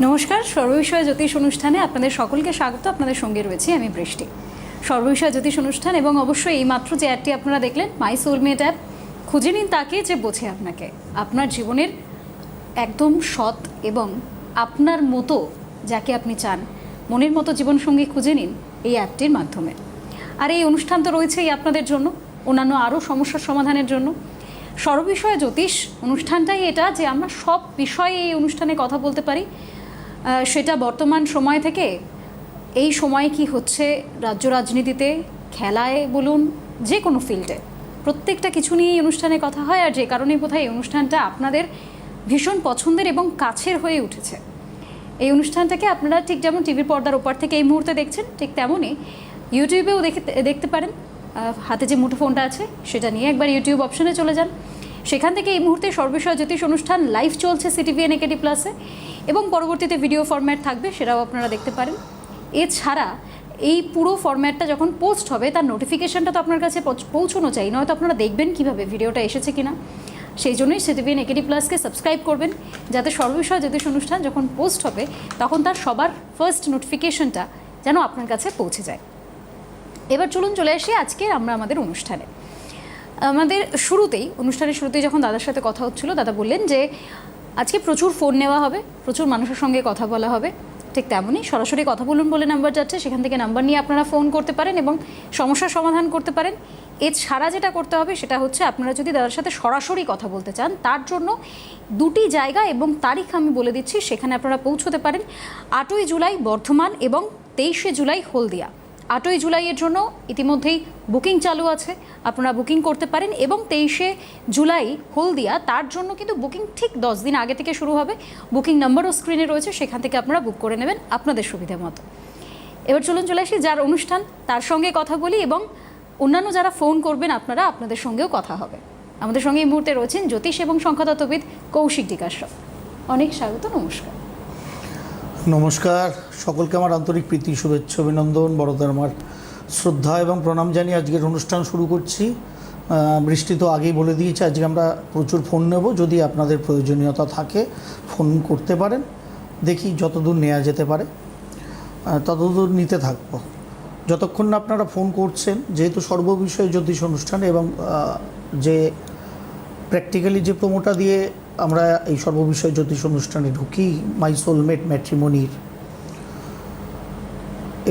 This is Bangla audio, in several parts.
নমস্কার, সর্ববিষয় জ্যোতিষ অনুষ্ঠানে আপনাদের সকলকে স্বাগত। আপনাদের সঙ্গে রয়েছি আমি বৃষ্টি। সর্ববিষয় জ্যোতিষ অনুষ্ঠান এবং অবশ্যই এইমাত্র যে অ্যাডটি আপনারা দেখলেন, মাই সোলমেট অ্যাপ। খুঁজে নিন তাকে যে বোঝে আপনাকে, আপনার জীবনের একদম সৎ এবং আপনার মতো যাকে আপনি চান, মনের মতো জীবনসঙ্গী খুঁজে নিন এই অ্যাপটির মাধ্যমে। আর এই অনুষ্ঠান তো রয়েছেই আপনাদের জন্য, অন্যান্য আরও সমস্যার সমাধানের জন্য। সর্ববিষয় জ্যোতিষ অনুষ্ঠানটাই এটা যে আমরা সব বিষয়ে এই অনুষ্ঠানে কথা বলতে পারি। সেটা বর্তমান সময় থেকে এই সময়ে কি হচ্ছে রাজ্য রাজনীতিতে, খেলায় বলুন, যে কোনো ফিল্ডে, প্রত্যেকটা কিছু নিয়ে এই অনুষ্ঠানে কথা হয়। আর যে কারণে বোধহয় এই অনুষ্ঠানটা আপনাদের ভীষণ পছন্দের এবং কাছের হয়ে উঠেছে। এই অনুষ্ঠানটাকে আপনারা ঠিক যেমন টিভির পর্দার ওপার থেকে এই মুহূর্তে দেখছেন, ঠিক তেমনই ইউটিউবেও দেখতে পারেন। হাতে যে মুঠোফোনটা আছে সেটা নিয়ে একবার ইউটিউব অপশনে চলে যান। সেখান থেকে এই মুহূর্তে সর্ববিষয় জ্যোতিষ অনুষ্ঠান লাইভ চলছে সিটিভিএন একেডি প্লাসে, এবং পরবর্তীতে ভিডিও ফরম্যাট থাকবে, সেটাও আপনারা দেখতে পারেন। এছাড়া এই পুরো ফরম্যাটটা যখন পোস্ট হবে তার নোটিফিকেশানটা তো আপনার কাছে পৌঁছানো চাই, নয়তো আপনারা দেখবেন কীভাবে ভিডিওটা এসেছে কিনা। সেই জন্যই সিটিভিএন একেডি প্লাসকে সাবস্ক্রাইব করবেন, যাতে সর্ববিষয় জ্যোতিষ অনুষ্ঠান যখন পোস্ট হবে তখন তার সবার ফার্স্ট নোটিফিকেশনটা যেন আপনার কাছে পৌঁছে যায়। এবার চলুন চলে আসি আজকের আমাদের অনুষ্ঠানে। আমাদের অনুষ্ঠানের শুরুতেই যখন দাদার সাথে কথা হচ্ছিল, দাদা বললেন যে আজকে প্রচুর ফোন নেওয়া হবে, প্রচুর মানুষের সঙ্গে কথা বলা হবে। ঠিক তেমনই সরাসরি কথা বলুন বলে নাম্বার যাচ্ছে, সেখান থেকে নাম্বার নিয়ে আপনারা ফোন করতে পারেন এবং সমস্যার সমাধান করতে পারেন। এছাড়া যেটা করতে হবে সেটা হচ্ছে, আপনারা যদি দাদার সাথে সরাসরি কথা বলতে চান, তার জন্য দুটি জায়গা এবং তারিখ আমি বলে দিচ্ছি, সেখানে আপনারা পৌঁছতে পারেন। 8ই জুলাই বর্ধমান এবং 23শে জুলাই হলদিয়া। 8ই জুলাইয়ের জন্য ইতিমধ্যেই বুকিং চালু আছে, আপনারা বুকিং করতে পারেন। এবং 23শে জুলাই হলদিয়া, তার জন্য কিন্তু বুকিং ঠিক 10 দিন আগে থেকে শুরু হবে। বুকিং নাম্বারও স্ক্রিনে রয়েছে, সেখান থেকে আপনারা বুক করে নেবেন আপনাদের সুবিধা মতো। এবার চলে আসি যার অনুষ্ঠান তার সঙ্গে কথা বলি, এবং অন্যান্য যারা ফোন করবেন আপনাদের সঙ্গেও কথা হবে। আমাদের সঙ্গে এই মুহূর্তে রয়েছেন জ্যোতিষ এবং সংখ্যাতত্ত্ববিদ কৌশিক ডিকাশ্যপ। অনেক স্বাগত, নমস্কার। নমস্কার, সকলকে আমার আন্তরিক প্রীতি, শুভেচ্ছা, অভিনন্দন, বড়দের আমার শ্রদ্ধা এবং প্রণাম জানিয়ে আজকের অনুষ্ঠান শুরু করছি। বৃষ্টি তো আগেই বলে দিয়েছে, আজকে আমরা প্রচুর ফোন নেব। যদি আপনাদের প্রয়োজনীয়তা থাকে ফোন করতে পারেন, দেখি যতদূর নেওয়া যেতে পারে ততদূর নিতে থাকবো। যতক্ষণ না আপনারা ফোন করছেন, যেহেতু সর্ববিষয় জ্যোতিষ অনুষ্ঠান এবং যে প্র্যাকটিক্যালি যে প্রোমোটা দিয়ে আমরা এই সর্ববিষয় জ্যোতিষ অনুষ্ঠানে ঢুকি, মাই সোলমেট ম্যাট্রিমনির,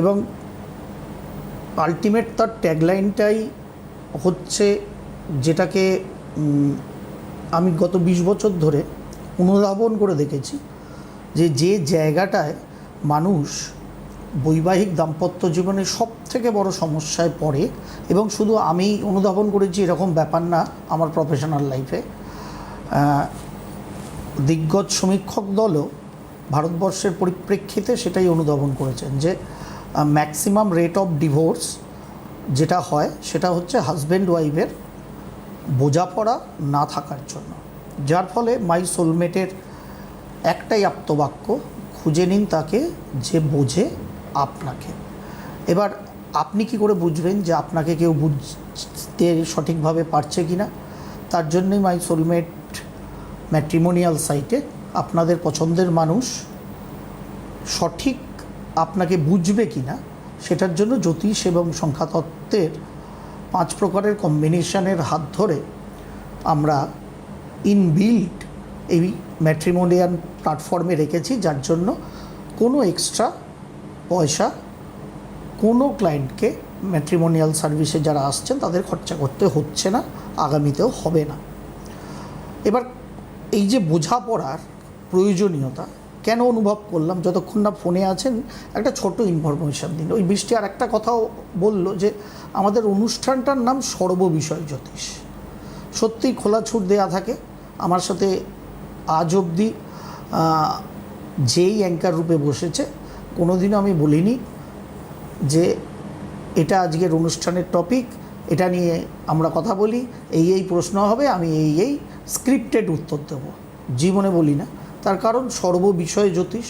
এবং আলটিমেট তার ট্যাগলাইনটাই হচ্ছে, যেটাকে আমি গত 20 বছর ধরে অনুধাবন করে দেখেছি, যে জায়গাটায় মানুষ বৈবাহিক দাম্পত্য জীবনে সব থেকে বড় সমস্যায় পড়ে, এবং শুধু আমি অনুধাবন করেছি এরকম ব্যাপার না, আমার প্রফেশনাল লাইফে দিগ্গজ সমীক্ষক দলও ভারতবর্ষের পরিপ্রেক্ষিতে সেটাই অনুধাবন করেছেন, যে ম্যাক্সিমাম রেট অফ ডিভোর্স যেটা হয় সেটা হচ্ছে হাজব্যান্ড ওয়াইফের বোঝাপড়া না থাকার জন্য। যার ফলে মাই সোলমেটের একটাই আপ্তবাক্য, খুঁজে নিন তাকে যে বোঝে আপনাকে। এবার আপনি কি করে বুঝবেন যে আপনাকে কেউ বুঝতে সঠিকভাবে পারছে কি না? তার জন্যই মাই সোলমেট ম্যাট্রিমোনিয়াল সাইটে আপনাদের পছন্দের মানুষ সঠিক আপনাকে বুঝবে কি না, সেটার জন্য জ্যোতিষ এবং সংখ্যাতত্ত্বের 5 প্রকারের কম্বিনেশনের হাত ধরে আমরা ইনবিল্ট এই ম্যাট্রিমোনিয়াল প্ল্যাটফর্মে রেখেছি, যার জন্য কোনো এক্সট্রা পয়সা কোনো ক্লায়েন্টকে ম্যাট্রিমোনিয়াল সার্ভিসে যারা আসছেন তাদের খরচা করতে হচ্ছে না, আগামীতেও হবে না। এবার এই যে বোঝাপড়ার প্রয়োজনীয়তা কেন অনুভব করলাম, যতক্ষণ না ফোনে আছেন একটা ছোট ইনফরমেশান দিন। ওই বৃষ্টি আর একটা কথাও বললো যে আমাদের অনুষ্ঠানটার নাম সর্ববিষয় জ্যোতিষ। সত্যিই খোলা ছুট দেয়া থাকে। আমার সাথে আজ অবধি যেই অ্যাঙ্কার রূপে বসেছে, কোনোদিনও আমি বলিনি যে এটা আজকের অনুষ্ঠানের টপিক, এটা নিয়ে আমরা কথা বলি, এই প্রশ্ন হবে, আমি এই স্ক্রিপ্টেড উত্তর দেব, জীবনে বলি না। তার কারণ সর্ববিষয়ে জ্যোতিষ,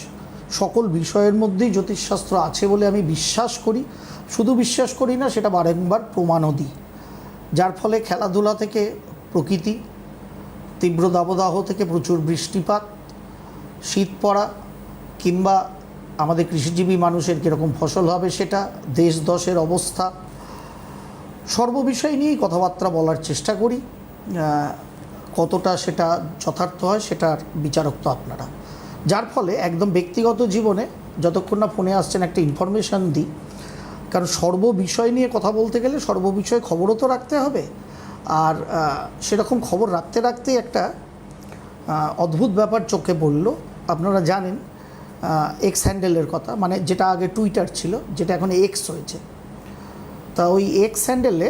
সকল বিষয়ের মধ্যেই জ্যোতিষশাস্ত্র আছে বলে আমি বিশ্বাস করি। শুধু বিশ্বাস করি না, সেটা বারংবার প্রমাণও দিই। যার ফলে খেলাধুলা থেকে প্রকৃতি, তীব্র দাবদাহ থেকে প্রচুর বৃষ্টিপাত, শীত পড়া, কিংবা আমাদের কৃষিজীবী মানুষের কীরকম ফসল হবে সেটা, দেশ দশের অবস্থা, সর্ববিষয় নিয়েই কথাবার্তা বলার চেষ্টা করি। কতটা সেটা যথার্থ হয় সেটার বিচারক তো আপনারা। যার ফলে একদম ব্যক্তিগত জীবনে যতক্ষণ না ফোনে আসছেন একটা ইনফরমেশান দিই, কারণ সর্ববিষয় নিয়ে কথা বলতে গেলে সর্ববিষয়ে খবরও তো রাখতে হবে। আর সেরকম খবর রাখতে রাখতেই একটা অদ্ভুত ব্যাপার চোখে পড়ল। আপনারা জানেন এক্স হ্যান্ডেলের কথা, মানে যেটা আগে টুইটার ছিল, যেটা এখন এক্স হয়েছে। তা ওই এক্স হ্যান্ডেলে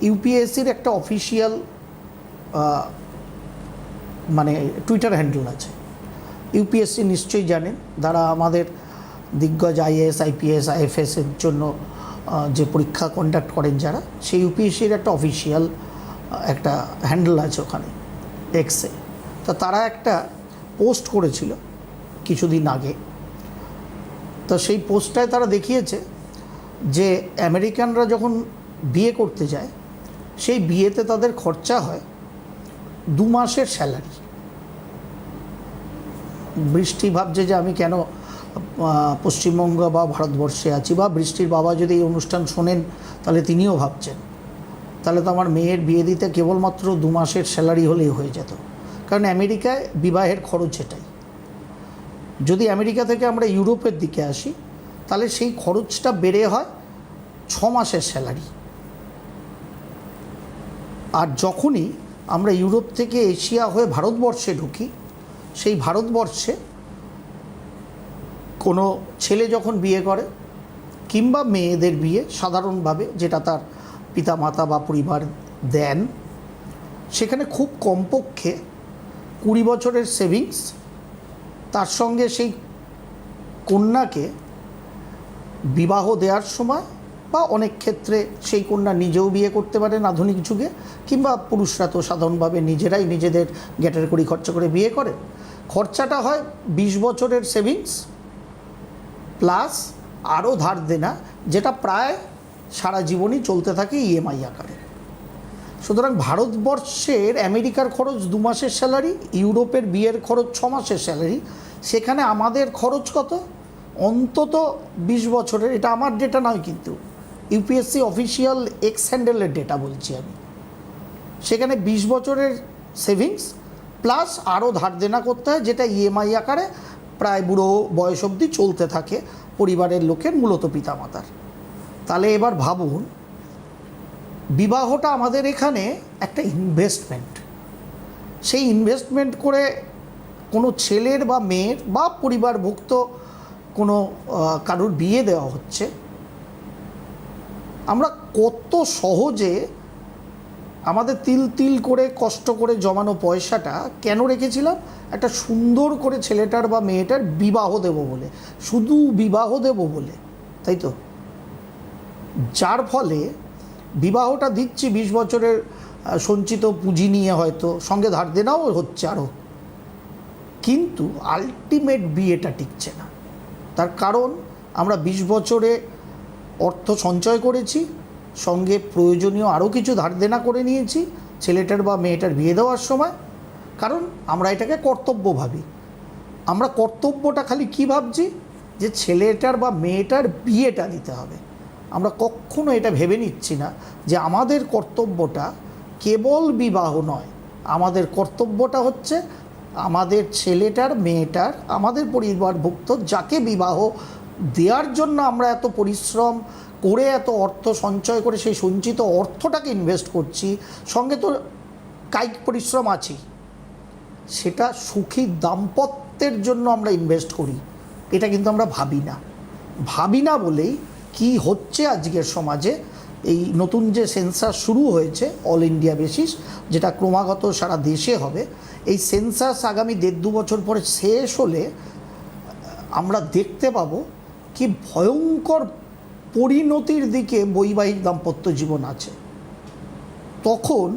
ইউপিএসসির একটা অফিসিয়াল মানে টুইটার হ্যান্ডেল আছে। ইউপিএসসি নিশ্চয়ই জানেন, যারা আমাদের দিগ্গজ আইএএস আইপিএস আইএফএসের জন্য যে পরীক্ষা কন্ডাক্ট করেন যারা, সেই ইউপিএসসির একটা অফিসিয়াল একটা হ্যান্ডেল আছে ওখানে এক্সে। তা তারা একটা পোস্ট করেছিল কিছুদিন আগে। তো সেই পোস্টটায় তারা দেখিয়েছে যে আমেরিকানরা যখন বিয়ে করতে যায়, সেই বিয়েতে তাদের খরচা হয় 2 মাসের স্যালারি। বৃষ্টি ভাবছে যে আমি কেন পশ্চিমবঙ্গ বা ভারতবর্ষে আছি, বা বৃষ্টির বাবা যদি এই অনুষ্ঠান শোনেন তাহলে তিনিও ভাবছেন তাহলে তো আমার মেয়ের বিয়ে দিতে কেবলমাত্র 2 মাসের স্যালারি হলেই হয়ে যেত। কারণ আমেরিকায় বিবাহের খরচ এটাই। যদি আমেরিকা থেকে আমরা ইউরোপের দিকে আসি তাহলে সেই খরচটা বেড়ে হয় 6 মাসের স্যালারি। আর যখনই আমরা ইউরোপ থেকে এশিয়া হয়ে ভারতবর্ষে ঢুকি, সেই ভারতবর্ষে কোনো ছেলে যখন বিয়ে করে কিংবা মেয়েদের বিয়ে সাধারণভাবে যেটা তার পিতামাতা বা পরিবার দেন, সেখানে খুব কমপক্ষে 20 বছরের সেভিংস, তার সঙ্গে সেই কন্যাকে বিবাহ দেওয়ার সময়, বা অনেক ক্ষেত্রে সেই কন্যা নিজেও বিয়ে করতে পারেন আধুনিক যুগে, কিংবা পুরুষরা তো সাধারণভাবে নিজেরাই নিজেদের গ্যাটের কড়ি খরচা করে বিয়ে করে। খরচাটা হয় 20 বছরের সেভিংস প্লাস আরও ধার দেনা, যেটা প্রায় সারা জীবনই চলতে থাকে ইএমআই আকারে। সুতরাং ভারতবর্ষের আমেরিকার খরচ 2 মাসের স্যালারি, ইউরোপের বিয়ের খরচ 6 মাসের স্যালারি, সেখানে আমাদের খরচ কত? অন্তত 20 বছরের। এটা আমার ডেটা নয়, কিন্তু ইউপিএসসি অফিসিয়াল এক্স হ্যান্ডেলের ডেটা বলছি আমি। সেখানে 20 বছরের সেভিংস প্লাস আরও ধার দেনা করতে হয়, যেটা ইএমআই আকারে প্রায় বুড়ো বয়স অবধি চলতে থাকে পরিবারের লোকের, মূলত পিতামাতার। তাহলে এবার ভাবুন, বিবাহটা আমাদের এখানে একটা ইনভেস্টমেন্ট। সেই ইনভেস্টমেন্ট করে কোনো ছেলের বা মেয়ের বা পরিবারভুক্ত কোনো কারোর বিয়ে দেওয়া হচ্ছে। আমরা কত সহজে আমাদের তিল তিল করে কষ্ট করে জমানো পয়সাটা কেন রেখেছিলাম? একটা সুন্দর করে ছেলেটার বা মেয়েটার বিবাহ দেব বলে, শুধু বিবাহ দেব বলে, তাই তো? যার ফলে বিবাহটা দিচ্ছি 20 বছরের সঞ্চিত পুঁজি নিয়ে, হয়তো সঙ্গে ধার দেনাও হচ্ছে আরও, কিন্তু আলটিমেট বিয়েটা টিকছে না। তার কারণ আমরা 20 বছরে অর্থ সঞ্চয় করেছি, সঙ্গে প্রয়োজনীয় আরও কিছু ধার দেনা করে নিয়েছি ছেলেটার বা মেয়েটার বিয়ে দেওয়ার সময়। কারণ আমরা এটাকে কর্তব্য ভাবি। আমরা কর্তব্যটা খালি কী ভাবছি? যে ছেলেটার বা মেয়েটার বিয়েটা দিতে হবে। আমরা কখনো এটা ভেবে নিচ্ছি না যে আমাদের কর্তব্যটা কেবল বিবাহ নয়, আমাদের কর্তব্যটা হচ্ছে আমাদের ছেলেটার মেয়েটার, আমাদের পরিবারভুক্ত যাকে বিবাহ দেওয়ার জন্য আমরা এত পরিশ্রম করে, এত অর্থ সঞ্চয় করে সেই সঞ্চিত অর্থটাকে ইনভেস্ট করছি, সঙ্গে তো কায়িক পরিশ্রম আছেই, সেটা সুখী দাম্পত্যের জন্য আমরা ইনভেস্ট করি। এটা কিন্তু আমরা ভাবি না বলেই কি হচ্ছে আজকের সমাজে। এই নতুন যে সেন্সাস শুরু হয়েছে অল ইন্ডিয়া বেসিস, যেটা ক্রমাগত সারা দেশে হবে, এই সেন্সাস আগামী 1.5-2 বছর পরে শেষ হলে আমরা দেখতে পাবো কি ভয়ঙ্কর পরিণতির দিকে বৈবাহিক দাম্পত্য জীবন আছে। তখন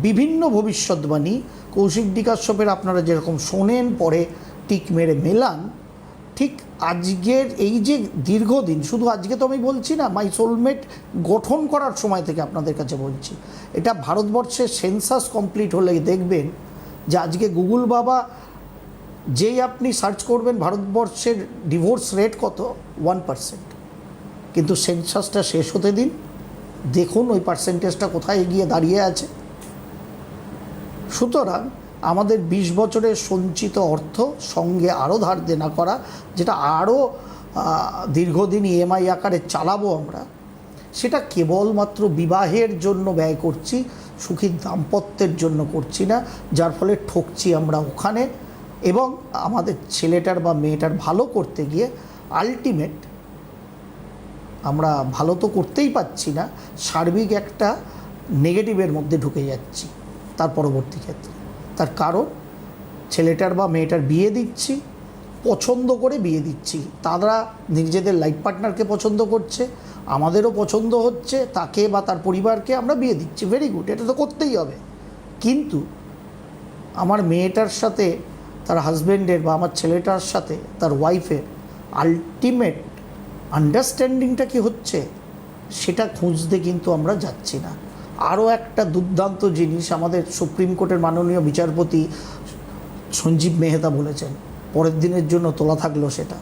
বিভিন্ন ভবিষ্যৎবাণী কৌশিক-ডি কাশ্যপের আপনারা যেরকম শোনেন, পরে টিক মেরে মেলান, ঠিক আজকের এই যে দীর্ঘদিন, শুধু আজকে তো আমি বলছি না, মাই সোলমেট গঠন করার সময় থেকে আপনাদের কাছে বলছি, এটা ভারতবর্ষের সেন্সাস কমপ্লিট হলে দেখবেন যে আজকে গুগল বাবা যেই আপনি সার্চ করবেন ভারতবর্ষের ডিভোর্স রেট কত, 1%, কিন্তু সেন্সাসটা শেষ হতে দিন, দেখুন ওই পার্সেন্টেজটা কোথায় গিয়ে দাঁড়িয়ে আছে। সুতরাং আমাদের 20 বছরের সঞ্চিত অর্থ সঙ্গে আরও ধার দেনা করা, যেটা আরও দীর্ঘদিন ইএমআই আকারে চালাবো আমরা, সেটা কেবলমাত্র বিবাহের জন্য ব্যয় করছি, সুখী দাম্পত্যের জন্য করছি না, যার ফলে ঠকছি আমরা ওখানে। এবং আমাদের ছেলেটার বা মেয়েটার ভালো করতে গিয়ে আলটিমেট আমরা ভালো তো করতেই পারছি না, সার্বিক একটা নেগেটিভের মধ্যে ঢুকে যাচ্ছি তার পরবর্তী ক্ষেত্রে। তার কারণ ছেলেটার বা মেয়েটার বিয়ে দিচ্ছি, পছন্দ করে বিয়ে দিচ্ছি, তারা নিজেদের লাইফ পার্টনারকে পছন্দ করছে, আমাদেরও পছন্দ হচ্ছে, তাকে বা তার পরিবারকে আমরা বিয়ে দিচ্ছি, ভেরি গুড, এটা তো করতেই হবে। কিন্তু আমার মেয়েটার সাথে তার হাজব্যান্ডের বা আমার ছেলেটার সাথে তার ওয়াইফের আলটিমেট আন্ডারস্ট্যান্ডিংটা কি হচ্ছে, সেটা খুঁজতে কিন্তু আমরা যাচ্ছি না। আরও একটা দুর্দান্ত জিনিস আমাদের সুপ্রিম কোর্টের মাননীয় বিচারপতি সঞ্জীব মেহতা বলেছেন, পরের দিনের জন্য তোলা থাকলো সেটা,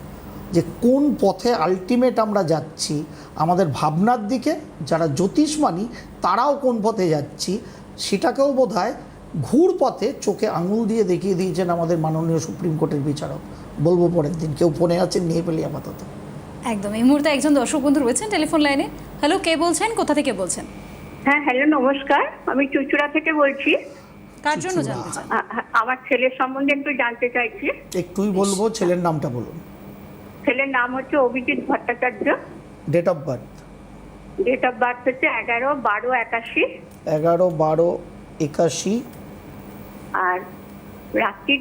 যে কোন পথে আলটিমেট আমরা যাচ্ছি, আমাদের ভাবনার দিকে যারা জ্যোতিষ মানি তারাও কোন পথে যাচ্ছি, সেটাকেও বোধহয় ঘুর পথে চোখে আঙুল দিয়ে দেখিয়ে দিয়েছেন আমাদের মাননীয় সুপ্রিম কোর্টের বিচারক। বলবো পরের দিন, কেউ ফোনে আছেন, নিয়ে পেলি আপাতত। একদম এই মুহূর্তে একজন দর্শক বন্ধু রয়েছেন টেলিফোন লাইনে। হ্যালো, কে বলছেন, কোথা থেকে বলছেন? হ্যাঁ, হ্যালো, নমস্কার। আমি চুচুড়া থেকে বলছি। কার জন্য জানতে চান? আমার ছেলের সম্বন্ধে একটু জানতে চাইছি। একটুই বলবো, ছেলের নামটা বলুন। ছেলের নাম হচ্ছে Abhijit Bhattacharya. Date of birth? Date of birth হচ্ছে 11/12/81। 11/12/81। আর রাত্রি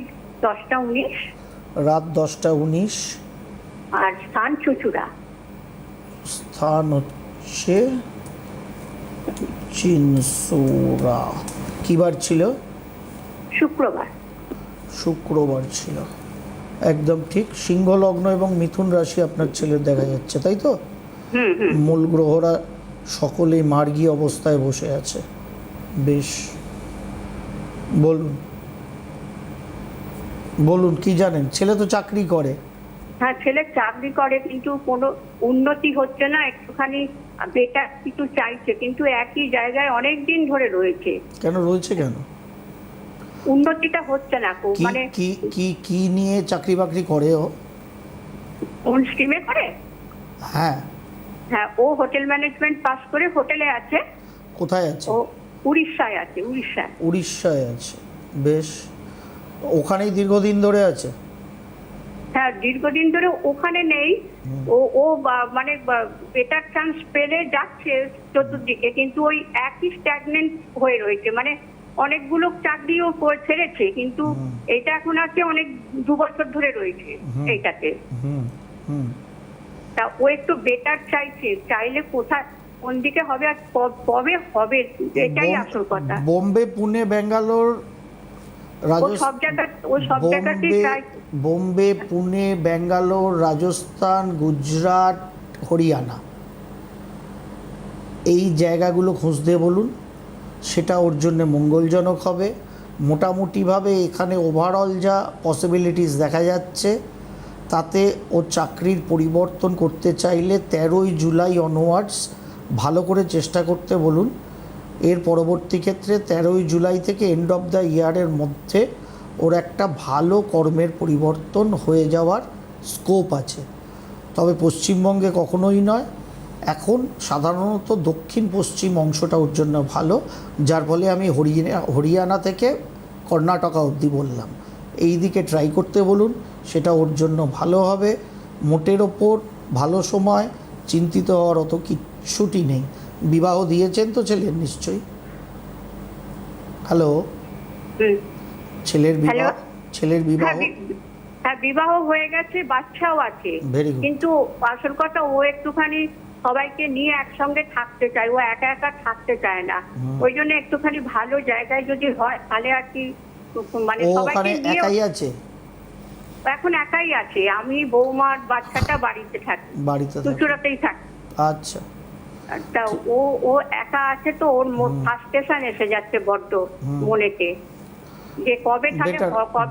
10টা 19। রাত 10টা 19। আর স্থান চুচুড়া। স্থান হচ্ছে চিনসুরা। কী বার ছিল? শুক্রবার। শুক্রবার ছিল, একদম ঠিক। সিংহ লগ্ন এবং মিথুন রাশি আপনার ছেলের দেখা যাচ্ছে, তাই তো? মূল গ্রহরা সকলেই মার্গী অবস্থায় বসে আছে। বেশ, বলুন বলুন কি জানেন? ছেলে তো চাকরি করে। হ্যাঁ, ছেলে চাকরি করে, কিন্তু কোনো উন্নতি হচ্ছে না। একটুখানি বেটার কিছু চাইছে, কিন্তু একই জায়গায় অনেক দিন ধরে রয়েছে। কেন রয়েছে, কেন উন্নতিটা হচ্ছে না। মানে কি কি কি নিয়ে চাকরি বাকরি করে ও? কোন স্ট্রিমে করে? হ্যাঁ হ্যাঁ, ও হোটেল ম্যানেজমেন্ট পাস করে হোটেলে আছে। কোথায় আছে? ও উড়িষ্যায় আছে। উড়িষ্যায়। উড়িষ্যায় আছে, বেশ। ওখানেই দীর্ঘদিন ধরে আছে? হ্যাঁ, দীর্ঘদিন ধরে ওখানে নেই। ও মানে বেটার চান্স পেলে যাচ্ছে চতুর্দিকে, কিন্তু ওই একই স্ট্যাগনেন্ট হয়ে রয়েছে। মানে অনেকগুলো চাকরিও ছেড়েছে, কিন্তু এটা এখন আছে অনেক 2 বছর ধরে রয়েছে এইটাতে। তা ও একটু বেটার চাইলে কোথায়, কোন দিকে হবে আর কবে হবে, এটাই আসল কথা। বোম্বে, পুনে, ব্যাঙ্গালোর, বোম্বে, পুনে, ব্যাঙ্গালোর, রাজস্থান, গুজরাট, হরিয়ানা, এই জায়গাগুলো খুঁজতে বলুন, সেটা ওর জন্য মঙ্গলজনক হবে। মোটামুটিভাবে এখানে ওভারঅল যা পসিবিলিটিস দেখা যাচ্ছে, তাতে ও চাকরির পরিবর্তন করতে চাইলে 13ই জুলাই অনওয়ার্ডস ভালো করে চেষ্টা করতে বলুন। এর পরবর্তী ক্ষেত্রে 13ই জুলাই থেকে এন্ড অফ দ্য ইয়ারের মধ্যে ওর একটা ভালো কর্মের পরিবর্তন হয়ে যাওয়ার স্কোপ আছে। তবে পশ্চিমবঙ্গে কখনোই নয়, এখন সাধারণত দক্ষিণ পশ্চিম অংশটা ওর জন্য ভালো, যার ফলে আমি হরিয়ানা থেকে কর্ণাটকা অবধি বললাম। এই দিকে ট্রাই করতে বলুন, সেটা ওর জন্য ভালো হবে। মোটের ওপর ভালো সময়, চিন্তিত হওয়ার অত কিচ্ছুটি নেই। বিবাহ দিয়েছেন তো ছেলের নিশ্চয়ই? হ্যালো, ছেলের বিবাহ? হ্যাঁ, বিবাহ হয়ে গেছে, বাচ্চাও আছে। কিন্তু আসল কথা, ও একটুখানি সবাইকে নিয়ে একসঙ্গে থাকতে চায়, ও একা একা থাকতে চায় না। ওই জন্য একটুখানি ভালো জায়গায় যদি হয় তাহলে আর কি, মানে সবাইকে নিয়ে একাই আছে এখন। একাই আছে, আমি বৌমার বাচ্চাটা বাড়িতে থাকি, চুচুড়াতেই থাকি। আচ্ছা, তা ও একা আছে তো, ওর ফার্স্টেশন এসে যাচ্ছে বড্ড মনেতে। যে কবে থাকে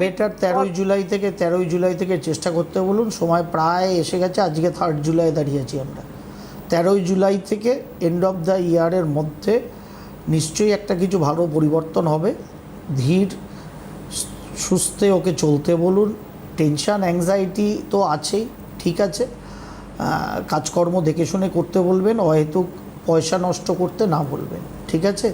বেটার 13ই জুলাই থেকে চেষ্টা করতে বলুন। সময় প্রায় এসে গেছে, আজকে 3 জুলাই দাঁড়িয়েছি আমরা। 13ই জুলাই থেকে এন্ড অফ দ্য ইয়ারের মধ্যে নিশ্চয়ই একটা কিছু ভালো পরিবর্তন হবে। ধীর সুস্থে ওকে চলতে বলুন। টেনশান অ্যাংজাইটি তো আছেই, ঠিক আছে, কাজকর্ম দেখে শুনে করতে বলবেন, অহেতুক পয়সা নষ্ট করতে না বলবেন, ঠিক আছে?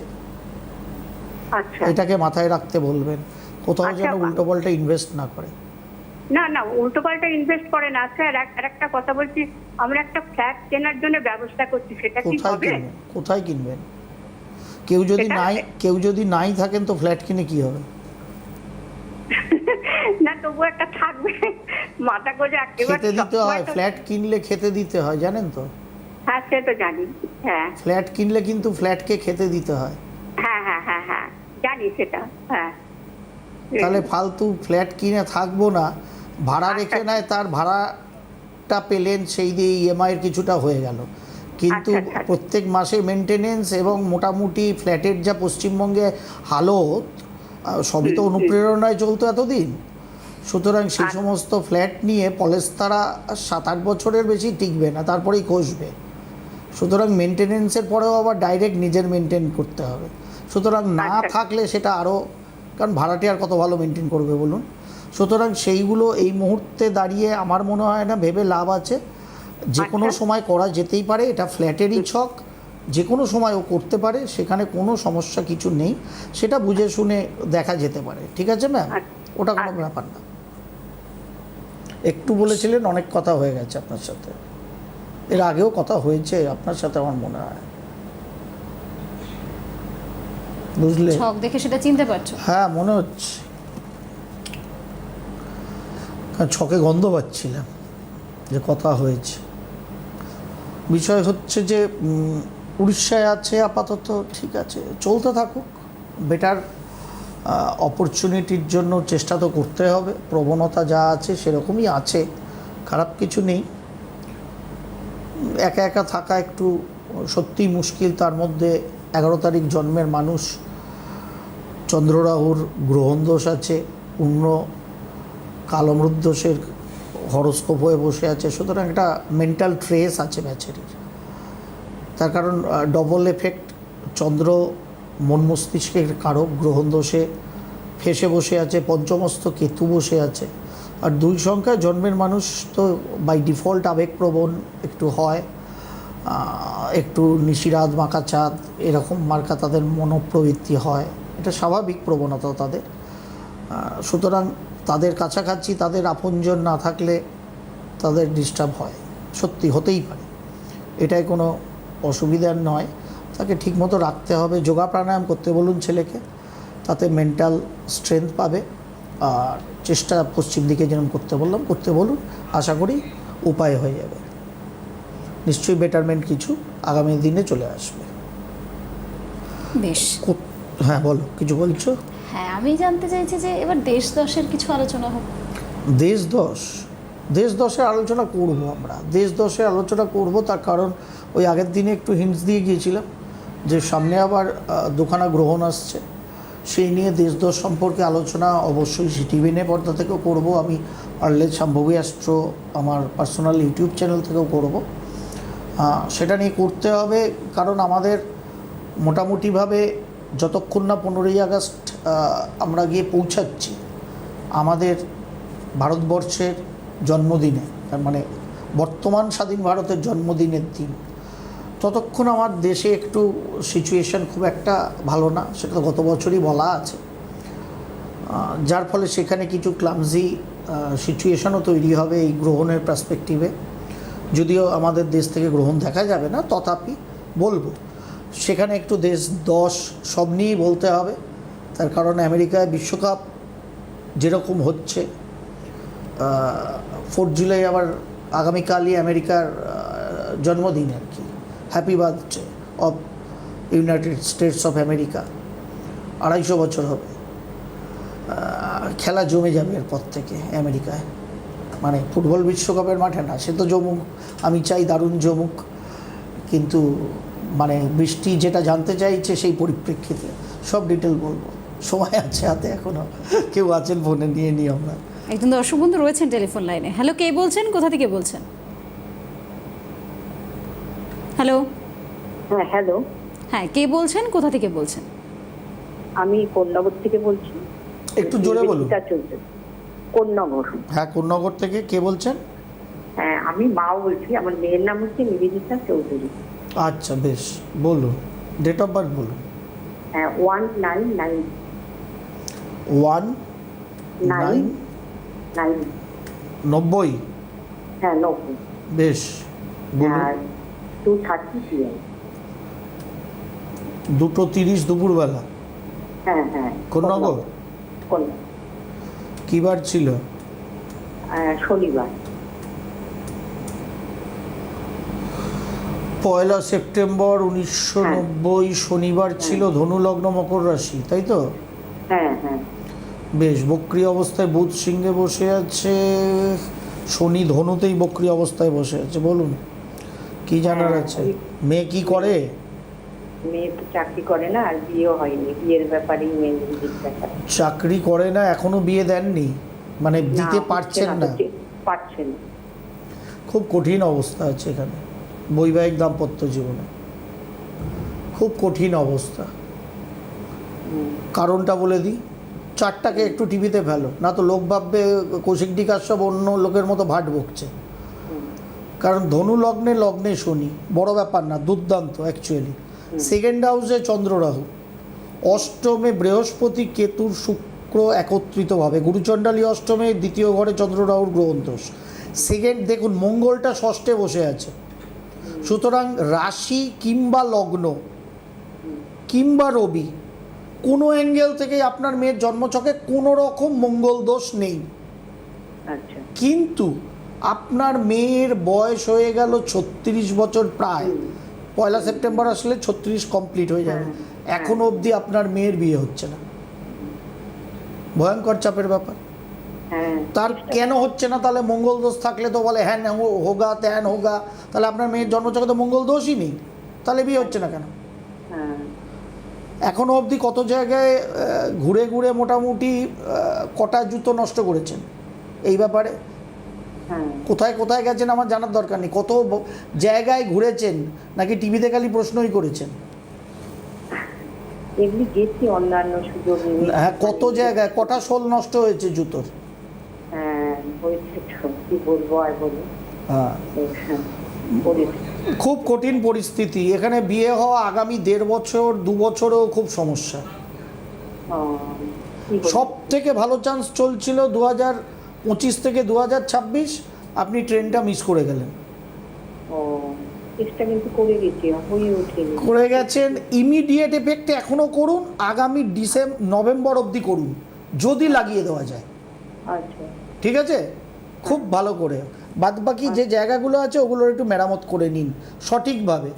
আচ্ছা এটাকে মাথায় রাখতে বলবেন, কোথাও আচ্ছা, যেন উল্টোপাল্টা ইনভেস্ট না করে। না উল্টোপাল্টা ইনভেস্ট করে না স্যার। একটা কথা বলছি, আমরা একটা ফ্ল্যাট কেনার জন্য ব্যবস্থা করছি, সেটা কি হবে? কোথায় কিনবেন? কেউ যদি নাই থাকেন তো ফ্ল্যাট কিনে কি হবে? না তবু একটা থাকবে, মাথা গোজা খেতে দিতে হয়, ফ্ল্যাট কিনলে খেতে দিতে হয়, জানেন তো? হ্যাঁ সে তো জানি। হ্যাঁ ফ্ল্যাট কিনলে কিন্তু ফ্ল্যাটকে খেতে দিতে হয়। হ্যাঁ হ্যাঁ হ্যাঁ হ্যাঁ জানি সেটা। হ্যাঁ তাহলে ফালতু ফ্ল্যাট কিনে থাকবো না, ভাড়া রেখে নেয়, তার ভাড়াটা পেলেন, সেই দিয়ে ইএমআইয়ের কিছুটা হয়ে গেল, কিন্তু প্রত্যেক মাসে মেনটেনেন্স এবং মোটামুটি ফ্ল্যাটের যা পশ্চিমবঙ্গে হালত, সবই তো অনুপ্রেরণায় চলতো এতদিন। সুতরাং সেই সমস্ত ফ্ল্যাট নিয়ে পলেস্তারা 7-8 বছরের বেশি টিকবে না, তারপরেই খসবে। সুতরাং মেনটেনেন্সের পরেও আবার ডাইরেক্ট নিজের মেনটেন করতে হবে। সুতরাং না থাকলে সেটা আরও, কারণ ভাড়াটি আর কত ভালো মেনটেন করবে বলুন। সুতরাং সেইগুলো এই মুহূর্তে দাঁড়িয়ে আমার মনে হয় না ভেবে লাভ আছে। যে কোনো সময় করা যেতেই পারে, এটা ফ্ল্যাটেরই ছক, যে কোনো সময় ও করতে পারে, সেখানে কোনো সমস্যা কিছু নেই, সেটা বুঝে শুনে দেখা যেতে পারে, ঠিক আছে ম্যাম? ওটা কোনো ব্যাপার না। একটু বলেছিলেন, অনেক কথা হয়ে গেছে আপনার সাথে, এর আগেও কথা হয়েছে আপনার সাথে আমার মনে হয়, বুঝলে? ছক দেখে সেটা চিনতে পারছো? হ্যাঁ মনে হচ্ছে, কারণ ছকে গন্ধ পাচ্ছিলাম যে কথা হয়েছে। বিষয় হচ্ছে যে উড়িষ্যায় আছে আপাতত, ঠিক আছে, চলতে থাকুক। বেটার অপরচুনিটির জন্য চেষ্টা তো করতে হবে, প্রবণতা যা আছে সেরকমই আছে, খারাপ কিছু নেই। একা একা থাকা একটু সত্যিই মুশকিল, তার মধ্যে 11 তারিখ জন্মের মানুষ, চন্দ্ররাহুর গ্রহণ দোষ আছে, পূর্ণ কালমৃত দোষের হরস্কোপ হয়ে বসে আছে, সুতরাং একটা মেন্টাল ট্রেস আছে ম্যাচেরির। তার কারণ ডবল এফেক্ট, চন্দ্র মন মস্তিষ্কের কারক, গ্রহণ দোষে ফেসে বসে আছে, পঞ্চমস্থ কেতু বসে আছে। আর 2 সংখ্যায় জন্মের মানুষ তো বাই ডিফল্ট আবেগপ্রবণ একটু হয়, একটু নিশিরাত মাকা চাঁদ এরকম মার্কা তাদের মনোপ্রবৃত্তি হয়, এটা স্বাভাবিক প্রবণতা তাদের। সুতরাং তাদের কাছাকাছি তাদের আপনজন না থাকলে তাদের ডিস্টার্ব হয়, সত্যি হতেই পারে, এটাই কোনো অসুবিধার নয়। তাকে ঠিকমতো রাখতে হবে, যোগা প্রাণায়াম করতে বলুন ছেলেকে, তাতে মেন্টাল স্ট্রেংথ পাবে। আর চেষ্টা পশ্চিম দিকে যেরকম করতে বললাম করতে বলুন, আশা করি উপায় হয়ে যাবে। নিশ্চয়ই বেটারমেন্ট কিছু আগামী দিনে চলে আসবে। বেশ, হ্যাঁ বলো, কিছু বলছো? হ্যাঁ আমি জানতে চাইছি যে এবার দেশ দশের কিছু আলোচনা হোক। দেশ দশের আলোচনা করব আমরা, দেশ দশের আলোচনা করব, তার কারণ ওই আগের দিনে একটু হিন্টস দিয়ে গিয়েছিলাম যে সামনে আবার 2খানা গ্রহণ আসছে, সেই নিয়ে দেশ দশ সম্পর্কে আলোচনা অবশ্যই সিটিভিনে পর্দা থেকেও করব, আমি পারলে শাম্ভবী অ্যাস্ট্রো আমার পার্সোনাল ইউটিউব চ্যানেল থেকেও করব। সেটা নিয়ে করতে হবে, কারণ আমাদের মোটামুটিভাবে যতক্ষণ না 15ই আগস্ট আমরা গিয়ে পৌঁছাচ্ছি আমাদের ভারতবর্ষের জন্মদিনে, তার মানে বর্তমান স্বাধীন ভারতের জন্মদিনের দিন, ততক্ষণ আমার দেশে একটু সিচুয়েশন খুব একটা ভালো না, সেটা তো গত বছরই বলা আছে। যার ফলে সেখানে কিছু ক্লামজি সিচুয়েশনও তৈরি হবে এই গ্রহণের পার্সপেক্টিভে। যদিও আমাদের দেশ থেকে গ্রহণ দেখা যাবে না, তথাপি বলবো সেখানে একটু দেশ দশ সব নিয়েই বলতে হবে। তার কারণ আমেরিকায় বিশ্বকাপ যেরকম হচ্ছে, 4 জুলাই আবার আগামীকালই আমেরিকার জন্মদিন আর কি, happy birthday of United states of America, 250 বছর হবে। খেলা জমে যাবে এরপর থেকে আমেরিকায়, মানে ফুটবল বিশ্বকাপের মাঠে না, সে তো জমুক, আমি চাই দারুণ জমুক, কিন্তু মানে বৃষ্টি যেটা জানতে চাইছে সেই পরিপ্রেক্ষিতে সব ডিটেল বলবো, সময় আছে হাতে এখনো, কেউ আছেন ফোনে নিয়ে নিই আমরা। একজন দর্শক বন্ধু রয়েছেন টেলিফোন লাইনে। হ্যালো, কে বলছেন, কোথা থেকে বলছেন? হ্যালো। হ্যাঁ হ্যালো, হ্যাঁ, কে বলছেন, কোথা থেকে বলছেন? আমি কোন্নগর থেকে বলছি। একটু জোরে বলুন। নিবেদিতা চৌধুরী, কোন্নগর। হ্যাঁ, কোন্নগর থেকে কে বলছেন? হ্যাঁ, আমি মাও বলছি, আমার মেয়ের নাম হচ্ছে নিবেদিতা চৌধুরী। আচ্ছা, বেশ, বলুন, ডেট অফ বার্থ বলুন। হ্যাঁ, 199 90। হ্যাঁ 90। বেশ, বলুন। আর 2:30 PM। 2:30 দুপুরবেলা। হ্যাঁ হ্যাঁ, কোন্নগর। কোন্নগর। কি বার ছিল? শনিবার। 1 সেপ্টেম্বর 1990 শনিবার ছিল, ধনু লগ্ন, মকর রাশি, তাই তো? হ্যাঁ হ্যাঁ। বেশ, বক্রী অবস্থায় বুধ সিংহে বসে আছে, শনি ধনুতেই বক্রী অবস্থায় বসে আছে। বলুন, কি জানার আছে? মেয়ে কি করে? মেয়ে তো চাকরি করে না, আর বিয়েও হয়নি, বিয়ের ব্যাপারেই মেয়ে জিজ্ঞাসা। চাকরি করে না, এখনো বিয়ে দেননি, মানে দিতে পারছেন না? পারছেন। খুব কঠিন অবস্থা আছে এখানে, বৈবাহিক দাম্পত্য জীবনে খুব কঠিন অবস্থা। কারণটা বলে দিই, চারটাকে একটু টিভিতে ফেলো, না তো লোক ভাববে কৌশিক ডিকার সব অন্য লোকের মতো ভাট বকছে। কারণ ধনু লগ্নে লগ্নে শনি, বড় ব্যাপার না, দুর্দান্ত অ্যাকচুয়ালি। সেকেন্ড হাউসে চন্দ্র রাহু, অষ্টমে বৃহস্পতি কেতুর শুক্র একত্রিতভাবে, গুরুচণ্ডালী অষ্টমে, দ্বিতীয় ঘরে চন্দ্র রাহুর গ্রহণ দোষ। সেকেন্ড দেখুন, মঙ্গলটা ষষ্ঠে বসে আছে, সুতরাং রাশি কিংবা লগ্ন কিংবা রবি কোনো অ্যাঙ্গেল থেকে আপনার মেয়ের জন্মছকে কোনো রকম মঙ্গল দোষ নেই। আচ্ছা। কিন্তু আপনার মেয়ের বয়স হয়ে গেল 36 বছর প্রায়, 1 সেপ্টেম্বর আসলে 36 কমপ্লিট হয়ে যাবে, এখনো অবধি আপনার মেয়ের বিয়ে হচ্ছে না। ভয়ঙ্কর চাপের ব্যাপার। তার কেন হচ্ছে না? তাহলে মঙ্গল দোষ থাকলে তো বলে হ্যাঁ হোগা ত্যান হোগা, তাহলে আপনার মেয়ের জন্মছকে তো মঙ্গল দোষই নেই, তাহলে বিয়ে হচ্ছে না কেন? এখনো অবধি কত জায়গায় ঘুরে ঘুরে মোটামুটি কটা জুতো নষ্ট করেছেন এই ব্যাপারে? কোথায় কোথায় গেছেন আমার জানার দরকার নেই, কত জায়গায় ঘুরেছেন, নাকি টিভিতে খালি প্রশ্নই করেছেন? এমনি গেছি অন্যান্য সুযোগ নিয়ে। হ্যাঁ, কত জায়গায়, কটা শোল নষ্ট হয়েছে জুতোর? হ্যাঁ হয়েছে, কি বলবো আর বলুন। হ্যাঁ, খুব কঠিন পরিস্থিতি এখানে। বিয়ে হওয়া আগামী 1.5 বছর 2 বছরেও খুব সমস্যা। সব থেকে ভালো চান্স চলছিল 2025 থেকে 2026, আপনি ট্রেনটা মিস করে গেলেন। করে গেছেন, ইমিডিয়েট এফেক্টে এখনো করুন, আগামী নভেম্বর অবধি করুন যদি লাগিয়ে দেওয়া যায়। আচ্ছা, ঠিক আছে, খুব ভালো করে। বাদ বাকি যে জায়গাগুলো আছে ওগুলোর একটু মেরামত করে নিন সঠিকভাবে,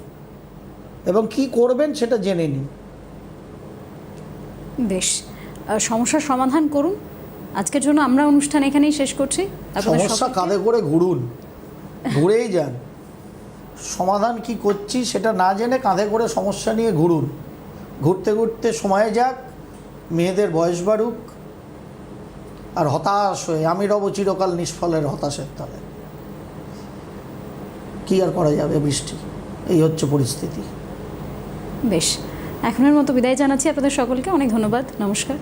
এবং কি করবেন সেটা জেনে নিন। বেশ, সমস্যার সমাধান করুন। আজকের জন্য আমরা অনুষ্ঠান এখানেই শেষ করছি। সমস্যা কাঁধে করে ঘুরুন, ঘুরেই যান, সমাধান কি করছি সেটা না জেনে কাঁধে করে সমস্যা নিয়ে ঘুরুন। ঘুরতে ঘুরতে সময় যাক, মেয়েদের বয়স বাড়ুক, আর হতাশ হয়ে আমি রব চিরকাল নিষ্ফলের হতাশের তলে। কী আর করা যাবে, বৃষ্টি, এই হচ্ছে পরিস্থিতি। বেশ, এখনের মতো বিদায় জানাচ্ছি আপনাদের সকলকে। অনেক ধন্যবাদ, নমস্কার।